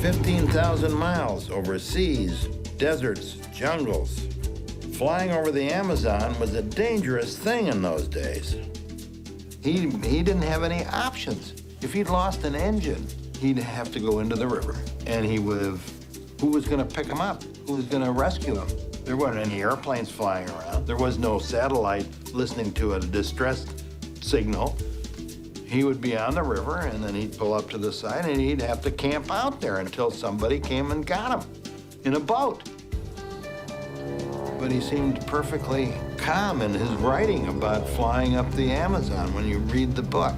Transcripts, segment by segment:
15,000 miles over seas, deserts, jungles. Flying over the Amazon was a dangerous thing in those days. He didn't have any options. If he'd lost an engine, he'd have to go into the river. And he would have, who was gonna pick him up? Who was gonna rescue him? There weren't any airplanes flying around. There was no satellite listening to a distress signal. He would be on the river, and then he'd pull up to the side, and he'd have to camp out there until somebody came and got him in a boat. But he seemed perfectly calm in his writing about flying up the Amazon when you read the book.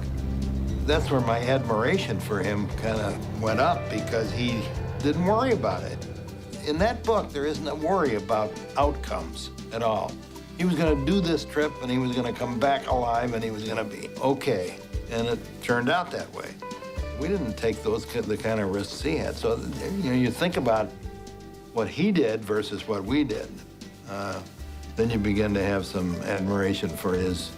That's where my admiration for him kind of went up, because he didn't worry about it. In that book, there isn't a worry about outcomes at all. He was going to do this trip, and he was going to come back alive, and he was going to be okay. And it turned out that way. We didn't take the kind of risks he had. So you think about what he did versus what we did. Then you begin to have some admiration for his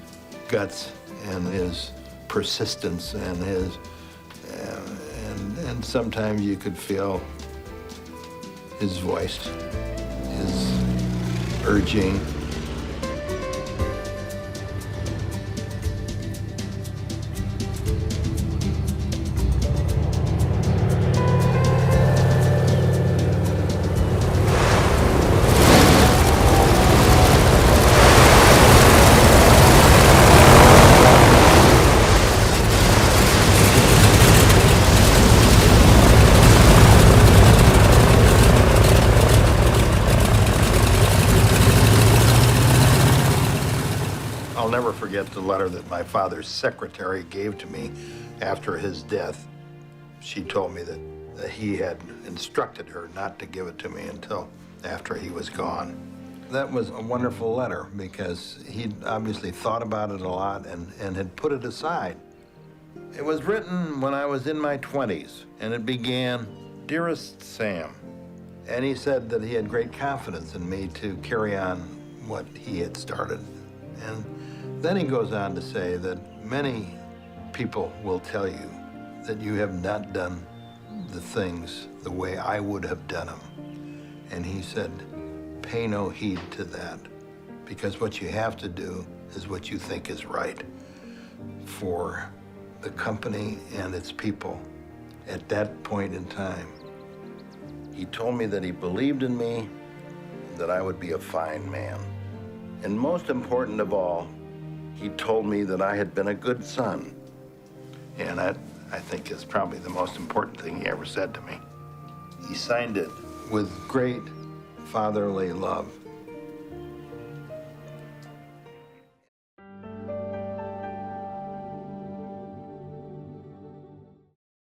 guts and his persistence and his, and sometimes you could feel his voice, his urging. I'll never forget the letter that my father's secretary gave to me after his death. She told me that he had instructed her not to give it to me until after he was gone. That was a wonderful letter, because he'd obviously thought about it a lot and had put it aside. It was written when I was in my 20s, and it began, "Dearest Sam." And he said that he had great confidence in me to carry on what he had started. And then he goes on to say that many people will tell you that you have not done the things the way I would have done them. And he said, pay no heed to that, because what you have to do is what you think is right for the company and its people at that point in time. He told me that he believed in me, that I would be a fine man. And most important of all, he told me that I had been a good son. And that, I think, is probably the most important thing he ever said to me. He signed it with great fatherly love.